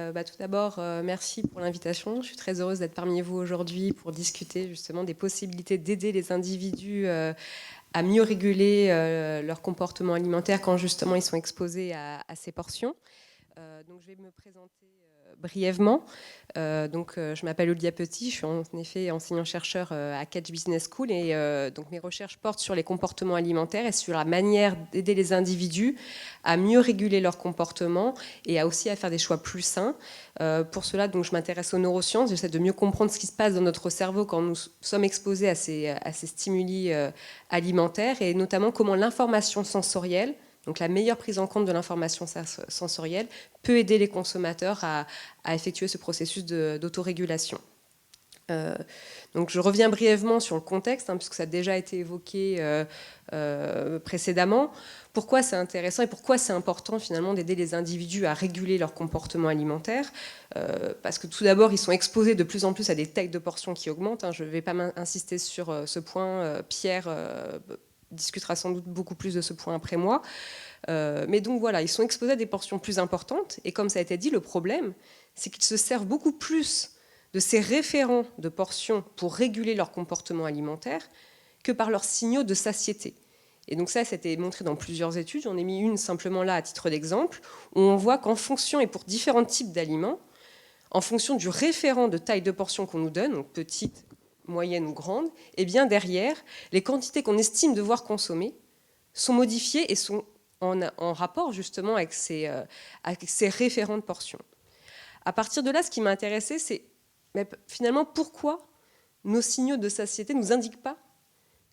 Tout d'abord, merci pour l'invitation. Je suis très heureuse d'être parmi vous aujourd'hui pour discuter justement des possibilités d'aider les individus à mieux réguler leur comportement alimentaire quand justement ils sont exposés à ces portions. Donc, je vais me présenter brièvement. Je m'appelle Olivia Petit, je suis en effet enseignant-chercheur à Catch Business School et donc mes recherches portent sur les comportements alimentaires et sur la manière d'aider les individus à mieux réguler leur comportement et aussi à faire des choix plus sains. Pour cela, donc, je m'intéresse aux neurosciences, j'essaie de mieux comprendre ce qui se passe dans notre cerveau quand nous sommes exposés à ces stimuli alimentaires et notamment comment l'information sensorielle, donc la meilleure prise en compte de l'information sensorielle, peut aider les consommateurs à effectuer ce processus d'autorégulation. Donc je reviens brièvement sur le contexte, puisque ça a déjà été évoqué précédemment. Pourquoi c'est intéressant et pourquoi c'est important finalement d'aider les individus à réguler leur comportement alimentaire, parce que tout d'abord, ils sont exposés de plus en plus à des tailles de portions qui augmentent. Je ne vais pas insister sur ce point. Pierre discutera sans doute beaucoup plus de ce point après moi. Mais donc voilà, ils sont exposés à des portions plus importantes. Et comme ça a été dit, le problème, c'est qu'ils se servent beaucoup plus de ces référents de portions pour réguler leur comportement alimentaire que par leurs signaux de satiété. Et donc ça a été montré dans plusieurs études. J'en ai mis une simplement là à titre d'exemple, où on voit qu'en fonction, et pour différents types d'aliments, en fonction du référent de taille de portion qu'on nous donne, donc petite, moyenne ou grande, et bien derrière, les quantités qu'on estime devoir consommer sont modifiées et sont en rapport justement avec ces référents de portions. À partir de là, ce qui m'a intéressé, c'est finalement pourquoi nos signaux de satiété ne nous indiquent pas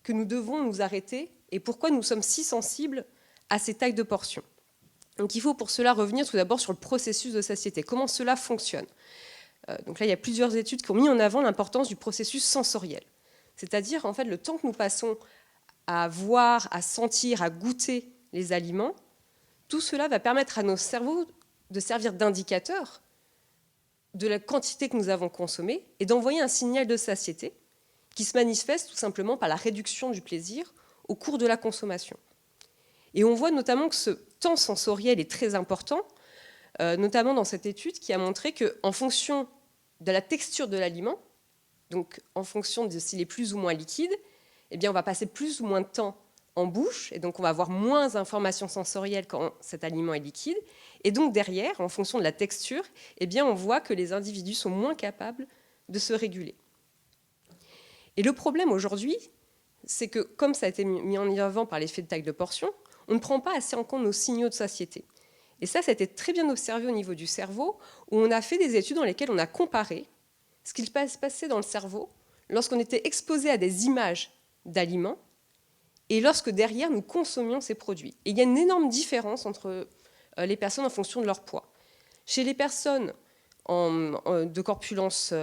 que nous devons nous arrêter et pourquoi nous sommes si sensibles à ces tailles de portions. Donc il faut pour cela revenir tout d'abord sur le processus de satiété. Comment cela fonctionne ? Donc là, il y a plusieurs études qui ont mis en avant l'importance du processus sensoriel. C'est-à-dire, en fait, le temps que nous passons à voir, à sentir, à goûter les aliments, tout cela va permettre à nos cerveaux de servir d'indicateur de la quantité que nous avons consommée et d'envoyer un signal de satiété qui se manifeste tout simplement par la réduction du plaisir au cours de la consommation. Et on voit notamment que ce temps sensoriel est très important, notamment dans cette étude qui a montré qu'en fonction de la texture de l'aliment, donc en fonction de s'il est plus ou moins liquide, eh bien on va passer plus ou moins de temps en bouche, et donc on va avoir moins d'informations sensorielles quand cet aliment est liquide. Et donc derrière, en fonction de la texture, eh bien on voit que les individus sont moins capables de se réguler. Et le problème aujourd'hui, c'est que, comme ça a été mis en avant par l'effet de taille de portion, on ne prend pas assez en compte nos signaux de satiété. Et ça a été très bien observé au niveau du cerveau, où on a fait des études dans lesquelles on a comparé ce qu'il se passait dans le cerveau lorsqu'on était exposé à des images d'aliments et lorsque derrière nous consommions ces produits. Et il y a une énorme différence entre les personnes en fonction de leur poids. Chez les personnes de corpulence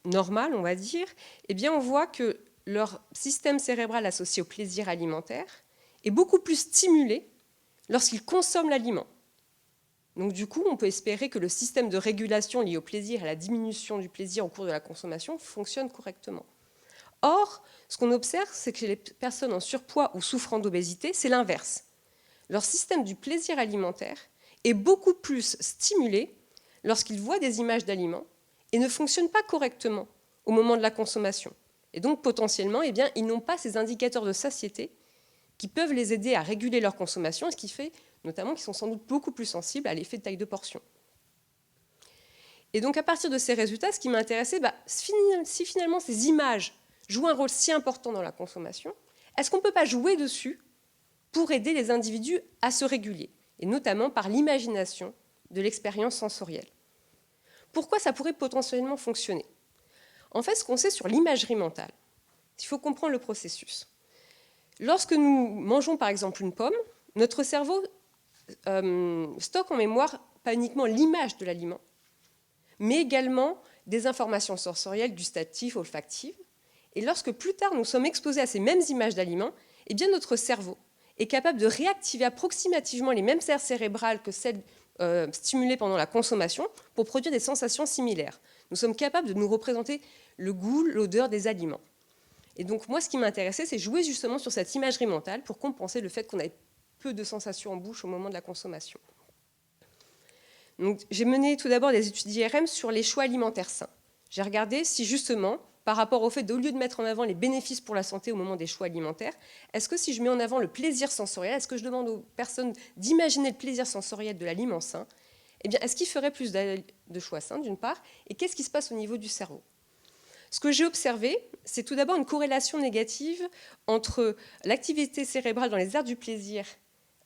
normale, on va dire, eh bien on voit que leur système cérébral associé au plaisir alimentaire est beaucoup plus stimulé lorsqu'ils consomment l'aliment. Donc du coup, on peut espérer que le système de régulation lié au plaisir et à la diminution du plaisir au cours de la consommation fonctionne correctement. Or, ce qu'on observe, c'est que chez les personnes en surpoids ou souffrant d'obésité, c'est l'inverse. Leur système du plaisir alimentaire est beaucoup plus stimulé lorsqu'ils voient des images d'aliments et ne fonctionne pas correctement au moment de la consommation. Et donc, potentiellement, eh bien, ils n'ont pas ces indicateurs de satiété qui peuvent les aider à réguler leur consommation, ce qui fait notamment qu'ils sont sans doute beaucoup plus sensibles à l'effet de taille de portion. Et donc, à partir de ces résultats, ce qui m'a intéressé, si finalement ces images jouent un rôle si important dans la consommation, est-ce qu'on ne peut pas jouer dessus pour aider les individus à se réguler, et notamment par l'imagination de l'expérience sensorielle. Pourquoi ça pourrait potentiellement fonctionner ? En fait, ce qu'on sait sur l'imagerie mentale, il faut comprendre le processus. Lorsque nous mangeons par exemple une pomme, notre cerveau stocke en mémoire pas uniquement l'image de l'aliment, mais également des informations sensorielles, gustatives, olfactives. Et lorsque plus tard nous sommes exposés à ces mêmes images d'aliments, eh bien notre cerveau est capable de réactiver approximativement les mêmes aires cérébrales que celles stimulées pendant la consommation pour produire des sensations similaires. Nous sommes capables de nous représenter le goût, l'odeur des aliments. Et donc moi, ce qui m'intéressait, c'est jouer justement sur cette imagerie mentale pour compenser le fait qu'on ait peu de sensations en bouche au moment de la consommation. J'ai mené tout d'abord des études d'IRM sur les choix alimentaires sains. J'ai regardé si justement, par rapport au fait d'au lieu de mettre en avant les bénéfices pour la santé au moment des choix alimentaires, est-ce que si je mets en avant le plaisir sensoriel, est-ce que je demande aux personnes d'imaginer le plaisir sensoriel de l'aliment sain, eh bien, est-ce qu'ils feraient plus de choix sains, d'une part, et qu'est-ce qui se passe au niveau du cerveau? Ce que j'ai observé, c'est tout d'abord une corrélation négative entre l'activité cérébrale dans les aires du plaisir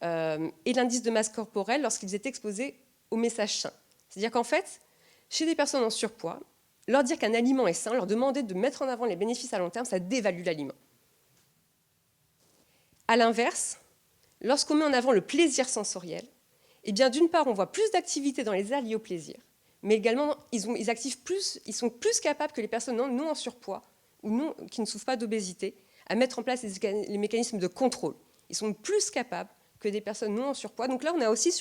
et l'indice de masse corporelle lorsqu'ils étaient exposés aux messages sains. C'est-à-dire qu'en fait, chez des personnes en surpoids, leur dire qu'un aliment est sain, leur demander de mettre en avant les bénéfices à long terme, ça dévalue l'aliment. A l'inverse, lorsqu'on met en avant le plaisir sensoriel, eh bien d'une part, on voit plus d'activité dans les aires liées au plaisir, mais également, ils sont plus capables que les personnes non en surpoids ou qui ne souffrent pas d'obésité à mettre en place les mécanismes de contrôle. Ils sont plus capables que des personnes non en surpoids. Donc là, on a aussi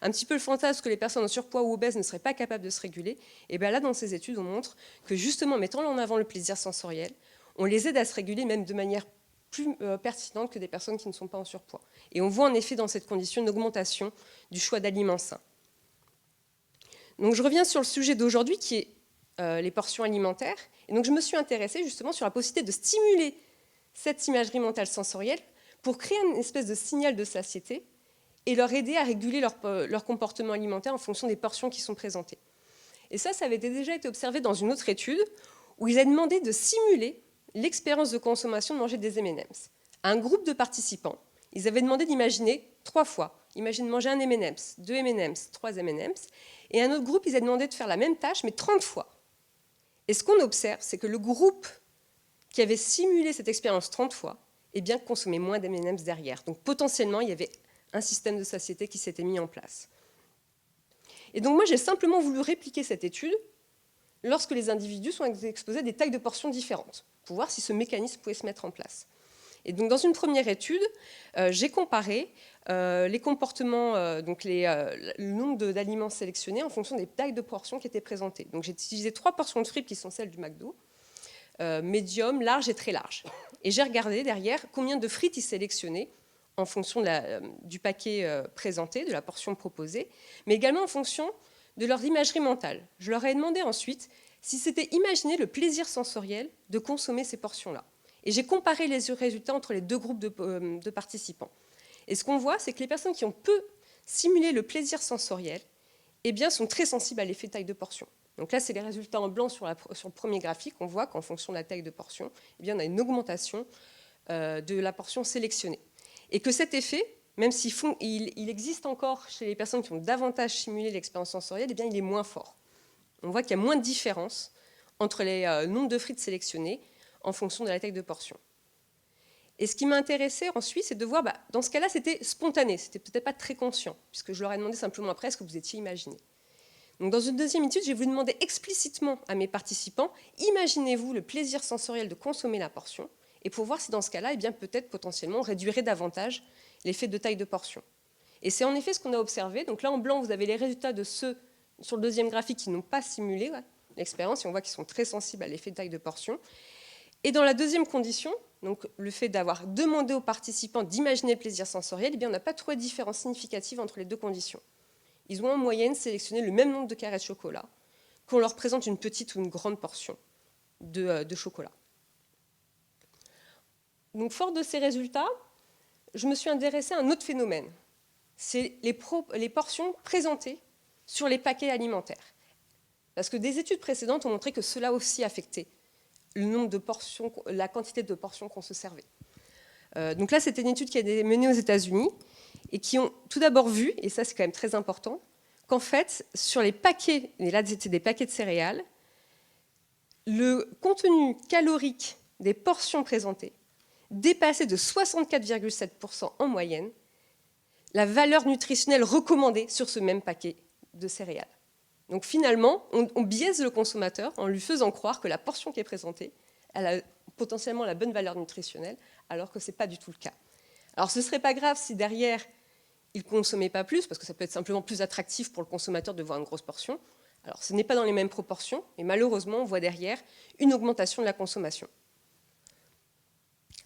un petit peu le fantasme que les personnes en surpoids ou obèses ne seraient pas capables de se réguler. Et bien là, dans ces études, on montre que justement, en mettant en avant le plaisir sensoriel, on les aide à se réguler même de manière plus pertinente que des personnes qui ne sont pas en surpoids. Et on voit en effet dans cette condition une augmentation du choix d'aliments sains. Donc je reviens sur le sujet d'aujourd'hui qui est les portions alimentaires. Et donc je me suis intéressée justement sur la possibilité de stimuler cette imagerie mentale sensorielle pour créer une espèce de signal de satiété et leur aider à réguler leur comportement alimentaire en fonction des portions qui sont présentées. Et ça avait déjà été observé dans une autre étude où ils avaient demandé de simuler l'expérience de consommation de manger des M&M's. À un groupe de participants, ils avaient demandé d'imaginer 3 fois. Imagine manger un M&M's, 2 M&M's, 3 M&M's. Et à un autre groupe, ils avaient demandé de faire la même tâche, mais 30 fois. Et ce qu'on observe, c'est que le groupe qui avait simulé cette expérience 30 fois, eh bien, consommait moins d'M&M's derrière. Donc potentiellement, il y avait un système de satiété qui s'était mis en place. Et donc moi, j'ai simplement voulu répliquer cette étude lorsque les individus sont exposés à des tailles de portions différentes, pour voir si ce mécanisme pouvait se mettre en place. Et donc dans une première étude, j'ai comparé les comportements, donc le nombre d'aliments sélectionnés en fonction des tailles de portions qui étaient présentées. Donc j'ai utilisé 3 portions de frites qui sont celles du McDo, médium, large et très large. Et j'ai regardé derrière combien de frites ils sélectionnaient en fonction du paquet présenté, de la portion proposée, mais également en fonction de leur imagerie mentale. Je leur ai demandé ensuite si c'était imaginer le plaisir sensoriel de consommer ces portions-là. Et j'ai comparé les résultats entre les 2 groupes de participants. Et ce qu'on voit, c'est que les personnes qui ont peu simulé le plaisir sensoriel, eh bien, sont très sensibles à l'effet taille de portion. Donc là, c'est les résultats en blanc sur le premier graphique. On voit qu'en fonction de la taille de portion, eh bien, on a une augmentation de la portion sélectionnée. Et que cet effet, même s'il existe encore chez les personnes qui ont davantage simulé l'expérience sensorielle, eh bien, il est moins fort. On voit qu'il y a moins de différence entre les nombres de frites sélectionnés en fonction de la taille de portion. Et ce qui m'a intéressé ensuite, c'est de voir, dans ce cas-là, c'était spontané, c'était peut-être pas très conscient, puisque je leur ai demandé simplement après ce que vous étiez imaginé. Donc dans une deuxième étude, j'ai voulu demander explicitement à mes participants, imaginez-vous le plaisir sensoriel de consommer la portion, et pour voir si dans ce cas-là, eh bien peut-être potentiellement on réduirait davantage l'effet de taille de portion. Et c'est en effet ce qu'on a observé. Donc là en blanc, vous avez les résultats de ceux sur le deuxième graphique qui n'ont pas simulé l'expérience, et on voit qu'ils sont très sensibles à l'effet de taille de portion. Et dans la deuxième condition, donc le fait d'avoir demandé aux participants d'imaginer le plaisir sensoriel, eh bien on n'a pas trouvé de différence significative entre les 2 conditions. Ils ont en moyenne sélectionné le même nombre de carrés de chocolat, qu'on leur présente une petite ou une grande portion de chocolat. Donc, fort de ces résultats, je me suis intéressée à un autre phénomène. C'est les portions présentées sur les paquets alimentaires. Parce que des études précédentes ont montré que cela aussi affectait le nombre de portions, la quantité de portions qu'on se servait. Donc là, c'était une étude qui a été menée aux États-Unis et qui ont tout d'abord vu, et ça c'est quand même très important, qu'en fait, sur les paquets, et là c'était des paquets de céréales, le contenu calorique des portions présentées dépassait de 64,7% en moyenne la valeur nutritionnelle recommandée sur ce même paquet de céréales. Donc finalement, on biaise le consommateur en lui faisant croire que la portion qui est présentée, elle a potentiellement la bonne valeur nutritionnelle, alors que ce n'est pas du tout le cas. Alors ce ne serait pas grave si derrière, il ne consommait pas plus, parce que ça peut être simplement plus attractif pour le consommateur de voir une grosse portion. Alors ce n'est pas dans les mêmes proportions, mais malheureusement, on voit derrière une augmentation de la consommation.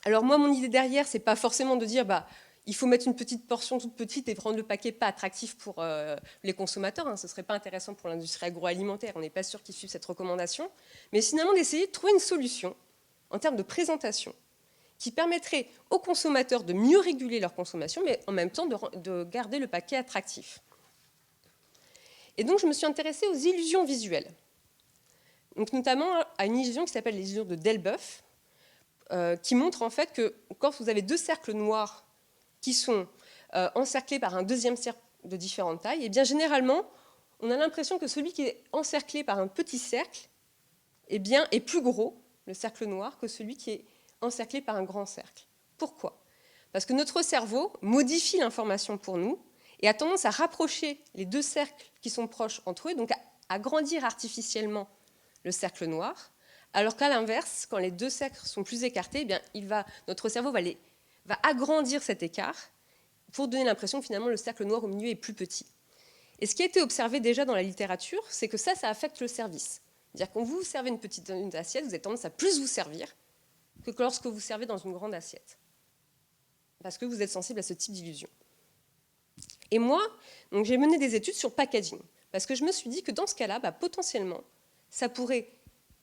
Alors moi, mon idée derrière, ce n'est pas forcément de dire il faut mettre une petite portion toute petite et rendre le paquet pas attractif pour les consommateurs. Hein. Ce ne serait pas intéressant pour l'industrie agroalimentaire, on n'est pas sûr qu'ils suivent cette recommandation. Mais finalement, d'essayer de trouver une solution en termes de présentation qui permettrait aux consommateurs de mieux réguler leur consommation, mais en même temps de garder le paquet attractif. Et donc, je me suis intéressée aux illusions visuelles. Donc, notamment à une illusion qui s'appelle l'illusion de Delboeuf, qui montre en fait que quand vous avez deux cercles noirs qui sont encerclés par un deuxième cercle de différentes tailles, et bien généralement, on a l'impression que celui qui est encerclé par un petit cercle eh bien, est plus gros, le cercle noir, que celui qui est encerclé par un grand cercle. Pourquoi? Parce que notre cerveau modifie l'information pour nous et a tendance à rapprocher les deux cercles qui sont proches entre eux, donc à agrandir artificiellement le cercle noir, alors qu'à l'inverse, quand les deux cercles sont plus écartés, eh bien, notre cerveau va agrandir cet écart pour donner l'impression que finalement le cercle noir au milieu est plus petit. Et ce qui a été observé déjà dans la littérature, c'est que ça affecte le service. C'est-à-dire que quand vous servez une assiette, vous avez tendance à plus vous servir que lorsque vous servez dans une grande assiette. Parce que vous êtes sensible à ce type d'illusion. Et moi, j'ai mené des études sur packaging. Parce que je me suis dit que dans ce cas-là, potentiellement, ça pourrait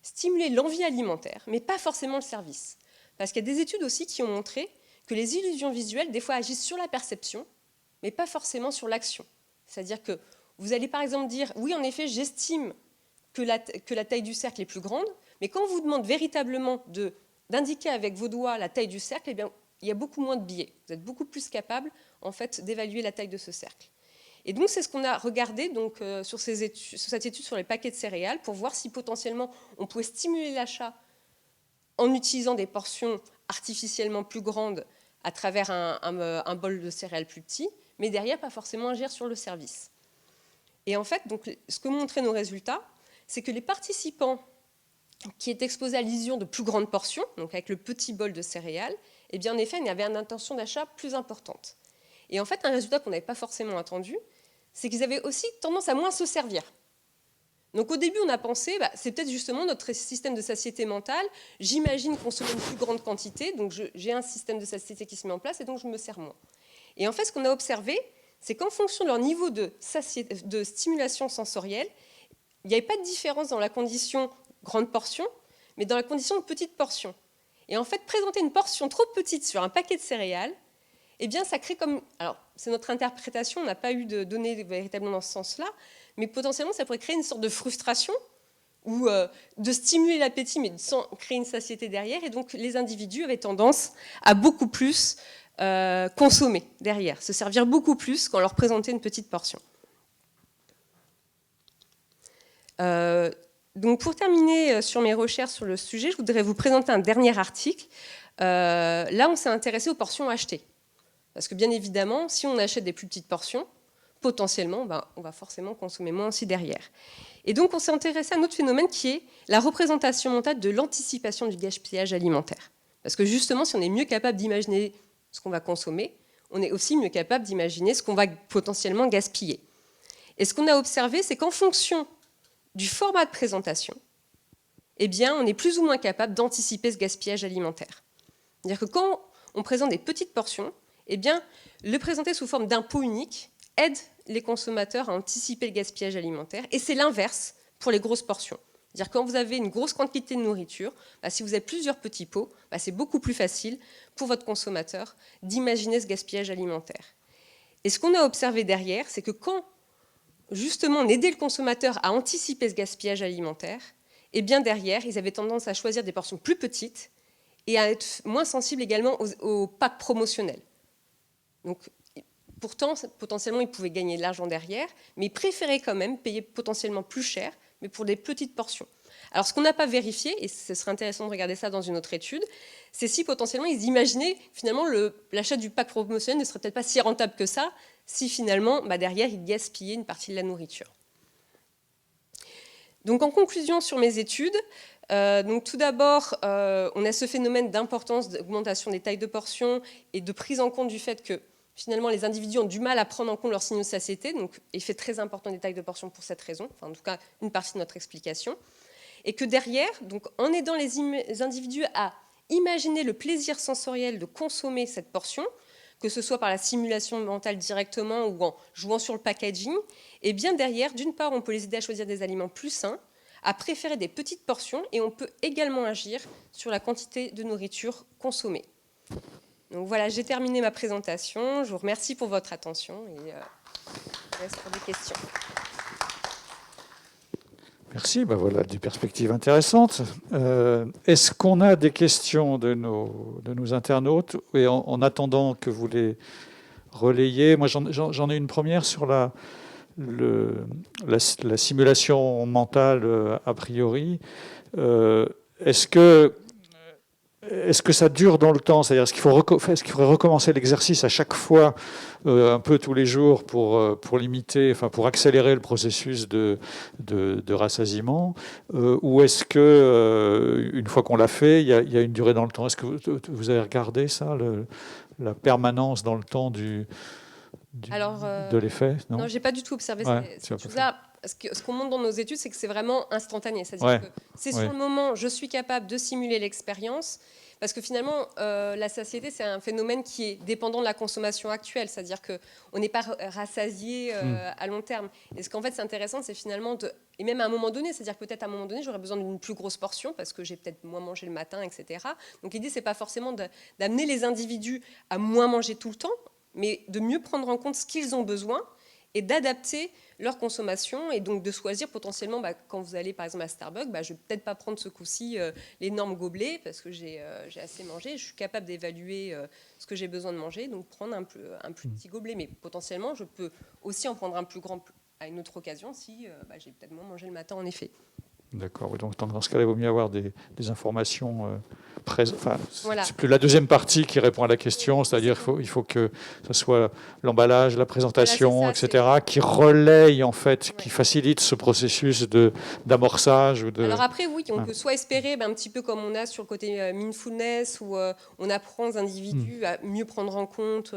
stimuler l'envie alimentaire, mais pas forcément le service. Parce qu'il y a des études aussi qui ont montré que les illusions visuelles, des fois, agissent sur la perception, mais pas forcément sur l'action. C'est-à-dire que vous allez par exemple dire, oui, en effet, j'estime que la taille du cercle est plus grande, mais quand on vous demande véritablement d'indiquer avec vos doigts la taille du cercle, eh bien, il y a beaucoup moins de biais. Vous êtes beaucoup plus capable en fait, d'évaluer la taille de ce cercle. Et donc, c'est ce qu'on a regardé donc, sur cette étude sur les paquets de céréales pour voir si potentiellement on pouvait stimuler l'achat en utilisant des portions artificiellement plus grandes à travers un bol de céréales plus petit, mais derrière, pas forcément agir sur le service. Et en fait, donc, ce que montraient nos résultats, c'est que les participants qui étaient exposés à l'illusion de plus grandes portions, donc avec le petit bol de céréales, eh bien, en effet, il y avait une intention d'achat plus importante. Et en fait, un résultat qu'on n'avait pas forcément attendu, c'est qu'ils avaient aussi tendance à moins se servir. Donc au début, on a pensé, c'est peut-être justement notre système de satiété mentale, j'imagine consommer une plus grande quantité, donc j'ai un système de satiété qui se met en place et donc je me sers moins. Et en fait, ce qu'on a observé, c'est qu'en fonction de leur niveau de stimulation sensorielle, il n'y avait pas de différence dans la condition grande portion, mais dans la condition de petite portion. Et en fait, présenter une portion trop petite sur un paquet de céréales, eh bien, ça crée comme... Alors, c'est notre interprétation, on n'a pas eu de données véritablement dans ce sens-là, mais potentiellement, ça pourrait créer une sorte de frustration ou de stimuler l'appétit, mais sans créer une satiété derrière. Et donc, les individus avaient tendance à beaucoup plus consommer derrière, se servir beaucoup plus quand on leur présentait une petite portion. Donc, pour terminer sur mes recherches sur le sujet, je voudrais vous présenter un dernier article. Là, on s'est intéressé aux portions achetées. Parce que bien évidemment, si on achète des plus petites portions, potentiellement, on va forcément consommer moins aussi derrière. Et donc, on s'est intéressé à un autre phénomène qui est la représentation mentale de l'anticipation du gaspillage alimentaire. Parce que justement, si on est mieux capable d'imaginer ce qu'on va consommer, on est aussi mieux capable d'imaginer ce qu'on va potentiellement gaspiller. Et ce qu'on a observé, c'est qu'en fonction du format de présentation, eh bien, on est plus ou moins capable d'anticiper ce gaspillage alimentaire. C'est-à-dire que quand on présente des petites portions, eh bien, le présenter sous forme d'un pot unique aide les consommateurs à anticiper le gaspillage alimentaire. Et c'est l'inverse pour les grosses portions. C'est-à-dire quand vous avez une grosse quantité de nourriture, si vous avez plusieurs petits pots, c'est beaucoup plus facile pour votre consommateur d'imaginer ce gaspillage alimentaire. Et ce qu'on a observé derrière, c'est que quand justement on aidait le consommateur à anticiper ce gaspillage alimentaire, eh bien derrière, ils avaient tendance à choisir des portions plus petites et à être moins sensibles également aux packs promotionnels. Donc, pourtant, potentiellement, ils pouvaient gagner de l'argent derrière, mais ils préféraient quand même payer potentiellement plus cher, mais pour des petites portions. Alors, ce qu'on n'a pas vérifié, et ce serait intéressant de regarder ça dans une autre étude, c'est si potentiellement ils imaginaient finalement l'achat du pack promotionnel ne serait peut-être pas si rentable que ça, si finalement, derrière, ils gaspillaient une partie de la nourriture. Donc, en conclusion sur mes études, donc tout d'abord, on a ce phénomène d'importance d'augmentation des tailles de portions et de prise en compte du fait que finalement les individus ont du mal à prendre en compte leurs signaux de satiété, donc effet très important des tailles de portions pour cette raison, enfin, en tout cas une partie de notre explication, et que derrière, donc, en aidant les individus à imaginer le plaisir sensoriel de consommer cette portion, que ce soit par la simulation mentale directement ou en jouant sur le packaging, et bien derrière, d'une part, on peut les aider à choisir des aliments plus sains, à préférer des petites portions, et on peut également agir sur la quantité de nourriture consommée. Donc voilà, j'ai terminé ma présentation. Je vous remercie pour votre attention et je reste pour des questions. Merci, ben voilà des perspectives intéressantes. Est-ce qu'on a des questions de nos internautes? Et en attendant que vous les relayiez, moi j'en ai une première sur la simulation mentale a priori. Est-ce que ça dure dans le temps? C'est-à-dire, est-ce qu'il faudrait recommencer l'exercice à chaque fois, un peu tous les jours, pour limiter, enfin, pour accélérer le processus de rassasiement? Ou est-ce que, une fois qu'on l'a fait, il y a une durée dans le temps? Est-ce que vous avez regardé ça, la permanence dans le temps de l'effet? Non, j'ai pas du tout observé cette chose-là. Ce qu'on montre dans nos études, c'est que c'est vraiment instantané. C'est-à-dire que c'est sur le moment, je suis capable de simuler l'expérience, parce que finalement, la satiété, c'est un phénomène qui est dépendant de la consommation actuelle. C'est-à-dire qu'on n'est pas rassasié à long terme. Et ce qu'en fait, c'est intéressant, c'est finalement et même à un moment donné, c'est-à-dire que peut-être à un moment donné, j'aurais besoin d'une plus grosse portion, parce que j'ai peut-être moins mangé le matin, etc. Donc l'idée, c'est pas forcément d'amener les individus à moins manger tout le temps, mais de mieux prendre en compte ce qu'ils ont besoin et d'adapter leur consommation, et donc de choisir potentiellement, quand vous allez par exemple à Starbucks, je ne vais peut-être pas prendre ce coup-ci l'énorme gobelet parce que j'ai assez mangé, je suis capable d'évaluer ce que j'ai besoin de manger, donc prendre un plus petit gobelet, mais potentiellement je peux aussi en prendre un plus grand à une autre occasion si j'ai peut-être moins mangé le matin en effet. D'accord, donc dans ce cas-là, il vaut mieux avoir des informations présentes. Enfin, voilà. C'est plus la deuxième partie qui répond à la question, c'est-à-dire il faut que ce soit l'emballage, la présentation, voilà, ça, etc., qui relaye, en fait, qui facilite ce processus d'amorçage. Alors après, oui, on peut soit espérer, un petit peu comme on a sur le côté mindfulness, où on apprend aux individus à mieux prendre en compte.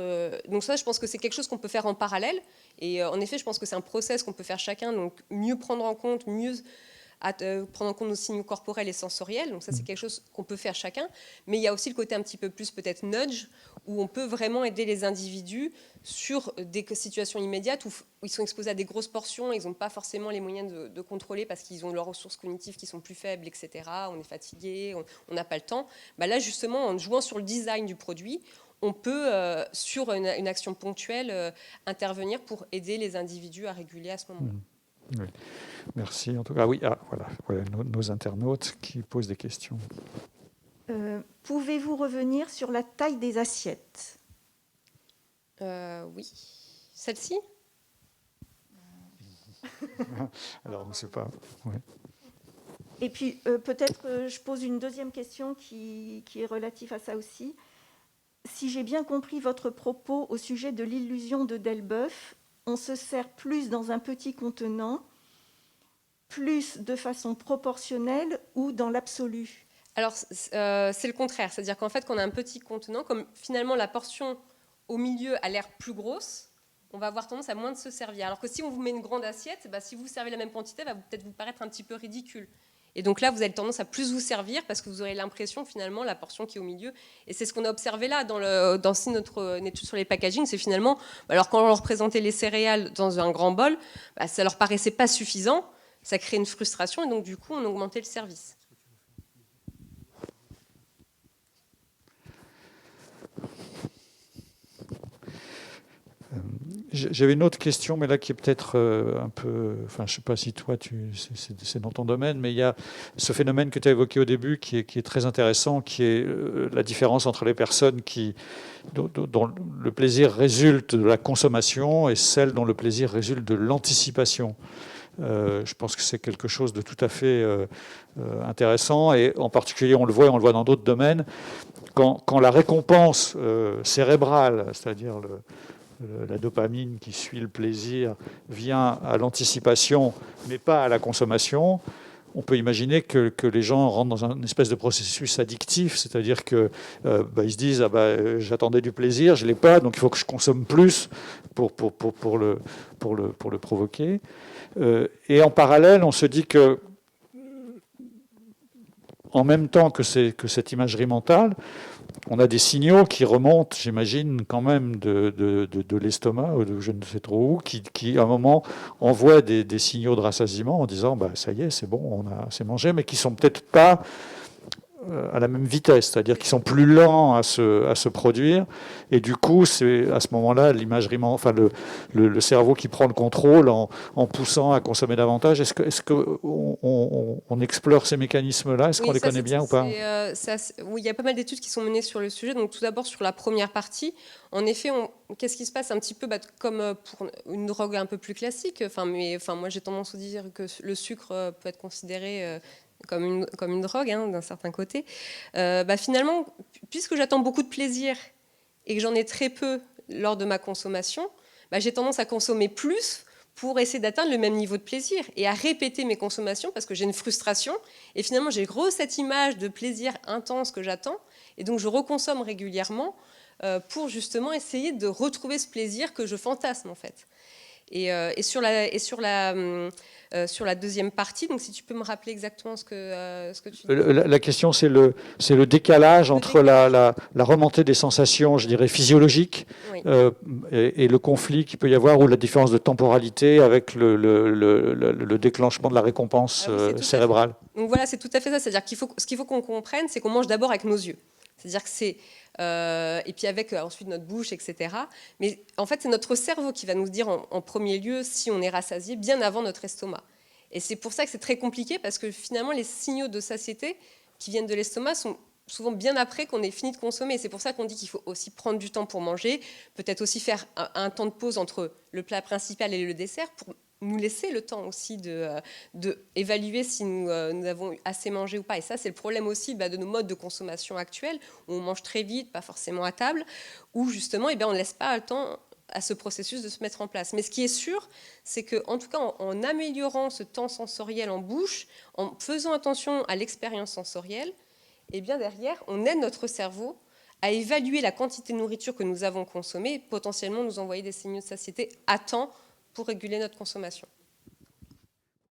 Donc ça, je pense que c'est quelque chose qu'on peut faire en parallèle. Et en effet, je pense que c'est un process qu'on peut faire chacun, donc mieux prendre en compte, mieux prendre en compte nos signaux corporels et sensoriels. Donc ça, c'est quelque chose qu'on peut faire chacun. Mais il y a aussi le côté un petit peu plus peut-être nudge, où on peut vraiment aider les individus sur des situations immédiates où ils sont exposés à des grosses portions, ils n'ont pas forcément les moyens de contrôler parce qu'ils ont leurs ressources cognitives qui sont plus faibles, etc. On est fatigué, on n'a pas le temps. Là, justement, en jouant sur le design du produit, on peut, sur une action ponctuelle, intervenir pour aider les individus à réguler à ce moment-là. Oui. Merci. En tout cas, oui, voilà nos internautes qui posent des questions. Pouvez-vous revenir sur la taille des assiettes? Oui. Celle-ci? Alors, on ne sait pas. Ouais. Et puis, peut-être je pose une deuxième question qui est relative à ça aussi. Si j'ai bien compris votre propos au sujet de l'illusion de Delboeuf, on se sert plus dans un petit contenant, plus de façon proportionnelle ou dans l'absolu? Alors, c'est le contraire. C'est-à-dire qu'en fait, quand on a un petit contenant, comme finalement la portion au milieu a l'air plus grosse, on va avoir tendance à moins de se servir. Alors que si on vous met une grande assiette, si vous servez la même quantité, va peut-être vous paraître un petit peu ridicule. Et donc là, vous avez tendance à plus vous servir parce que vous aurez l'impression, finalement, la portion qui est au milieu. Et c'est ce qu'on a observé là dans notre étude sur les packaging. C'est finalement, alors quand on leur présentait les céréales dans un grand bol, ça leur paraissait pas suffisant. Ça crée une frustration et donc du coup, on augmentait le service. J'avais une autre question, mais là qui est peut-être un peu... Enfin, je ne sais pas si toi, c'est dans ton domaine, mais il y a ce phénomène que tu as évoqué au début qui est très intéressant, qui est la différence entre les personnes dont le plaisir résulte de la consommation et celles dont le plaisir résulte de l'anticipation. Je pense que c'est quelque chose de tout à fait intéressant, et en particulier, on le voit dans d'autres domaines, quand la récompense cérébrale, c'est-à-dire la dopamine qui suit le plaisir, vient à l'anticipation, mais pas à la consommation, on peut imaginer que les gens rentrent dans une espèce de processus addictif, c'est-à-dire qu'ils se disent j'attendais du plaisir, je ne l'ai pas, donc il faut que je consomme plus pour le provoquer. Et en parallèle, on se dit que en même temps que cette imagerie mentale, on a des signaux qui remontent, j'imagine, quand même de l'estomac ou de je ne sais trop où, qui à un moment envoient des signaux de rassasiement en disant bah, ça y est, c'est bon, on a assez mangé, mais qui sont peut-être pas à la même vitesse, c'est-à-dire qu'ils sont plus lents à se produire, et du coup, c'est à ce moment-là l'imagerie, enfin le cerveau qui prend le contrôle en poussant à consommer davantage. Est-ce que on explore ces mécanismes-là? Est-ce qu'on les connaît bien ou pas? Oui, il y a pas mal d'études qui sont menées sur le sujet. Donc tout d'abord sur la première partie, en effet, qu'est-ce qui se passe un petit peu comme pour une drogue un peu plus classique. Moi j'ai tendance à dire que le sucre peut être considéré comme une drogue, hein, d'un certain côté. Finalement, puisque j'attends beaucoup de plaisir et que j'en ai très peu lors de ma consommation, j'ai tendance à consommer plus pour essayer d'atteindre le même niveau de plaisir et à répéter mes consommations parce que j'ai une frustration. Et finalement, j'ai cette image de plaisir intense que j'attends. Et donc, je reconsomme régulièrement pour justement essayer de retrouver ce plaisir que je fantasme, en fait. Et sur la deuxième partie, donc si tu peux me rappeler exactement ce que tu dis. La question, c'est le décalage entre la remontée des sensations, je dirais, physiologiques, oui, et le conflit qu'il peut y avoir, ou la différence de temporalité avec le déclenchement de la récompense cérébrale. Donc voilà, c'est tout à fait ça. C'est-à-dire ce qu'il faut qu'on comprenne, c'est qu'on mange d'abord avec nos yeux. C'est-à-dire que c'est... et puis avec ensuite notre bouche, etc. Mais en fait, c'est notre cerveau qui va nous dire en premier lieu si on est rassasié bien avant notre estomac. Et c'est pour ça que c'est très compliqué, parce que finalement, les signaux de satiété qui viennent de l'estomac sont souvent bien après qu'on ait fini de consommer. Et c'est pour ça qu'on dit qu'il faut aussi prendre du temps pour manger, peut-être aussi faire un temps de pause entre le plat principal et le dessert pour nous laisser le temps aussi d'évaluer si nous avons assez mangé ou pas. Et ça, c'est le problème aussi de nos modes de consommation actuels, où on mange très vite, pas forcément à table, où justement, on ne laisse pas le temps à ce processus de se mettre en place. Mais ce qui est sûr, c'est qu'en tout cas, en améliorant ce temps sensoriel en bouche, en faisant attention à l'expérience sensorielle, et bien derrière, on aide notre cerveau à évaluer la quantité de nourriture que nous avons consommée et potentiellement nous envoyer des signaux de satiété à temps pour réguler notre consommation.